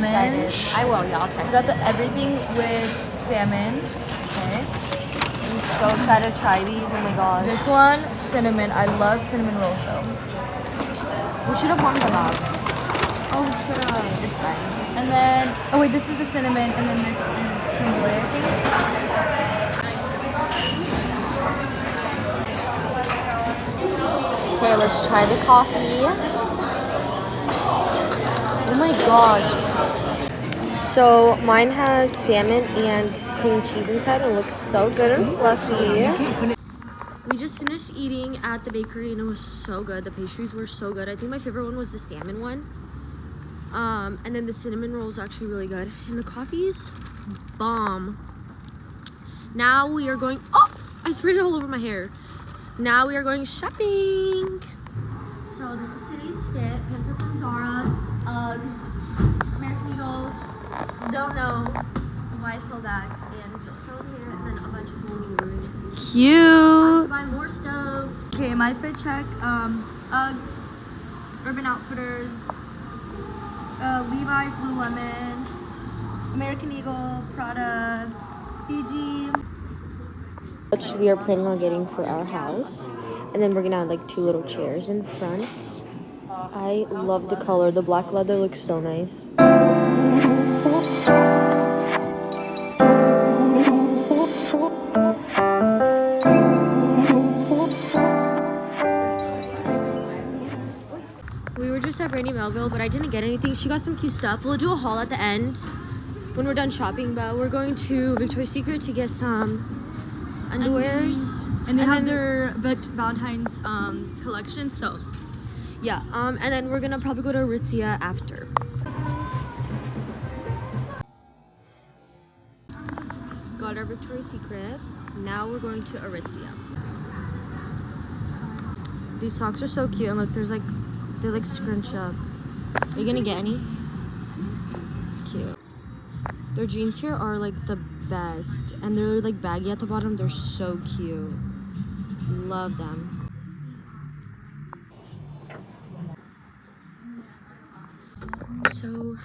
salmon. excited. I will, yeah, I'll text We got the everything with salmon. Okay. I'm so excited to try these. Oh my god. This one, cinnamon. I love cinnamon rolls though. We should have warmed them up. Oh, shut up. It's fine. And then, oh wait, this is the cinnamon, and then this is creme brulee, I think. Okay, let's try the coffee. Oh my gosh. So mine has salmon and cream cheese inside. It looks so good and fluffy. We just finished eating at the bakery and it was so good. The pastries were so good. I think my favorite one was the salmon one. And then the cinnamon roll is actually really good. And the coffee's bomb. Now we are going, oh, I sprayed it all over my hair. Now we are going shopping. So this is today's fit. Pants are from Zara, Uggs, American Eagle. Don't know why I sold that. And just curly hair and then a bunch of gold jewelry. Cute. To buy more stuff. Okay, my fit check. Uggs, Urban Outfitters, Levi's, Lululemon, American Eagle, Prada, Fiji. Which we are planning on getting for our house. And then we're gonna add like 2 little chairs in front. I love the color. The black leather looks so nice. We were just at Brandy Melville, but I didn't get anything. She got some cute stuff. We'll do a haul at the end when we're done shopping, but we're going to Victoria's Secret to get some underwears. And they have their Valentine's collection, so. Yeah, and then we're gonna probably go to Aritzia after. Got our Victoria's Secret. Now we're going to Aritzia. These socks are so cute, and look, they like scrunch up. Are you gonna get any? It's cute. Their jeans here are like the best, and they're like baggy at the bottom. They're so cute. Love them. So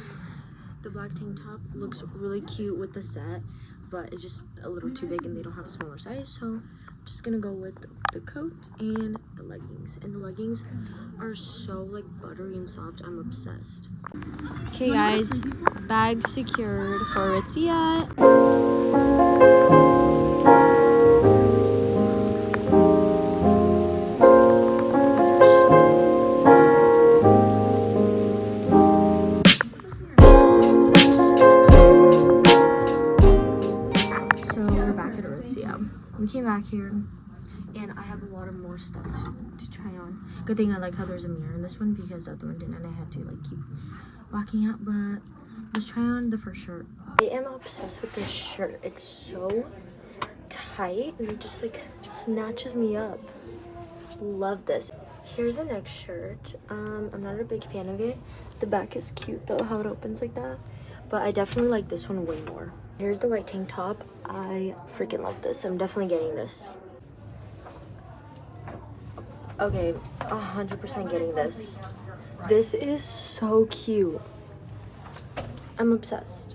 the black tank top looks really cute with the set, but it's just a little too big and they don't have a smaller size, so I'm just gonna go with the coat and the leggings. And the leggings are so like buttery and soft. I'm obsessed. Okay guys, bag secured for Aritzia. We came back here and I have a lot of more stuff to try on. Good thing I like how there's a mirror in this one because the other one didn't and I had to like keep walking out. But let's try on the first shirt. I am obsessed with this shirt. It's so tight and it just like snatches me up. Love this. Here's the next shirt. I'm not a big fan of it. The back is cute though, how it opens like that. But I definitely like this one way more. Here's the white tank top. I freaking love this. I'm definitely getting this. Okay, 100% getting this. This is so cute. I'm obsessed.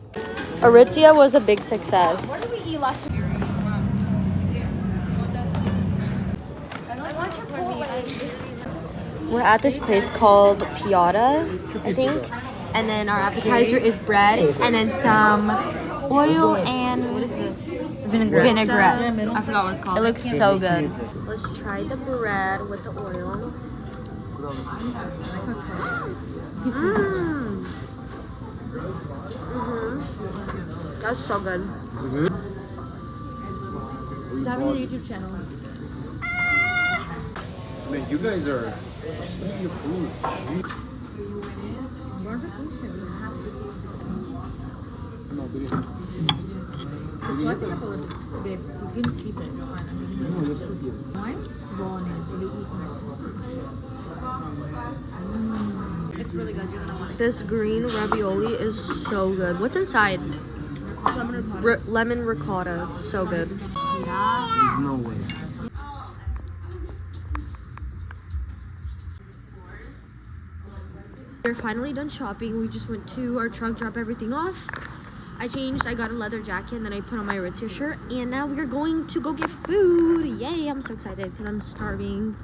Aritzia was a big success. What did we eat last year? We're at this place called Piata, I think. And then our appetizer is bread and then some oil and what is this? Vinaigrette. I forgot what it's called. It looks so good. Let's try the bread with the oil. That's so good. Is it good? He's having a YouTube channel. Man, you guys are just eating your food. No, but You can keep it. no, you're so good. Why? It's really good. You're gonna want it. This green ravioli is so good. What's inside? Lemon ricotta. Lemon ricotta. It's so good. There's no way. We're finally done shopping. We just went to our truck, drop everything off. I changed, I got a leather jacket, and then I put on my Aritzia shirt. And now we're going to go get food. Yay, I'm so excited because I'm starving.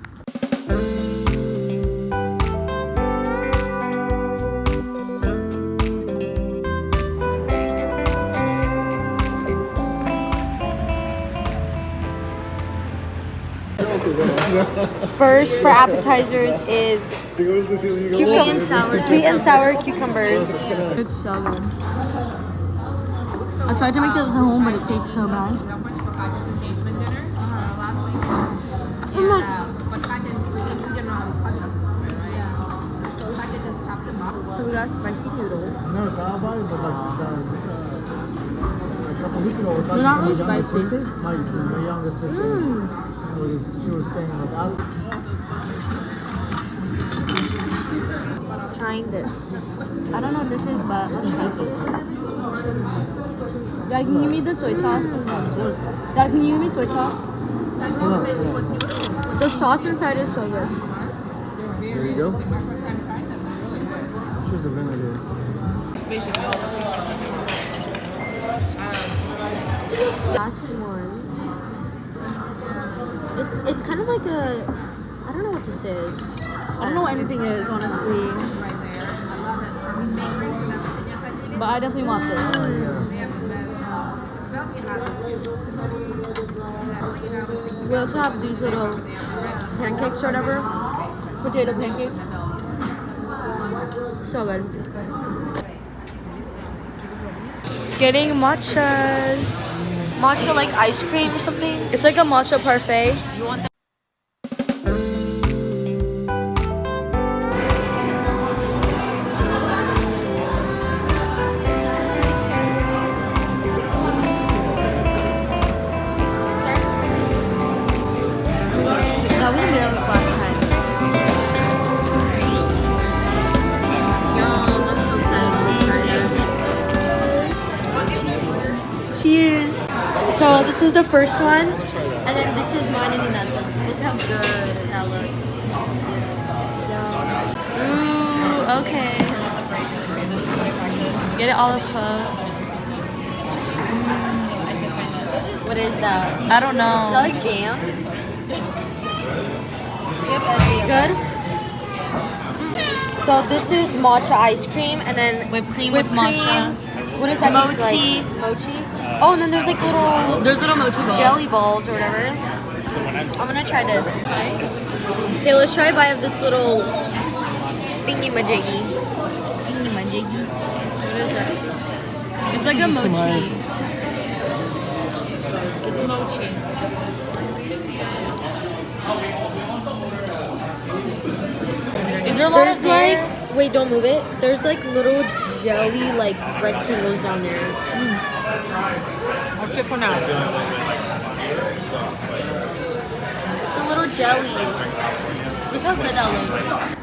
First for appetizers is sweet and sour cucumbers. It's so good. I tried to make this at home, but it tastes so bad. So we got spicy noodles. They're not really spicy. My youngest sister, she was saying like us. Trying this. I don't know what this is, but let's try it. Dad, can you give me the soy sauce? Dad, can you give me soy sauce? The sauce inside is so good. There you go. Choose the vinegar. Last one. It's kind of like a, I don't know what this is. I don't know what anything is, honestly. But I definitely want this. We also have these little pancakes or whatever. Potato pancakes. So good. Getting matchas. Matcha like ice cream or something. It's like a matcha parfait. That was milk last time. Yum, I'm so excited to try that. Cheers. So this is the first one, and then this is mine and Inessa's. Look how good that looks. Ooh, okay. Get it all up close. What is that? I don't Is that know. like jam? Good. So this is matcha ice cream, and then Whipped cream with matcha. What does that taste Mochi. like? Mochi. Oh, and then there's like little There's little mochi balls. jelly balls or whatever. I'm gonna try this. Okay, let's try a bite of this little thingy majiggy. What is that? It's like a mochi. It's mochi. Is there a lot There's of hair? like, wait, don't move it. There's like little jelly like rectangles down there. Okay, for now. It's a little jelly. Look how good that looks.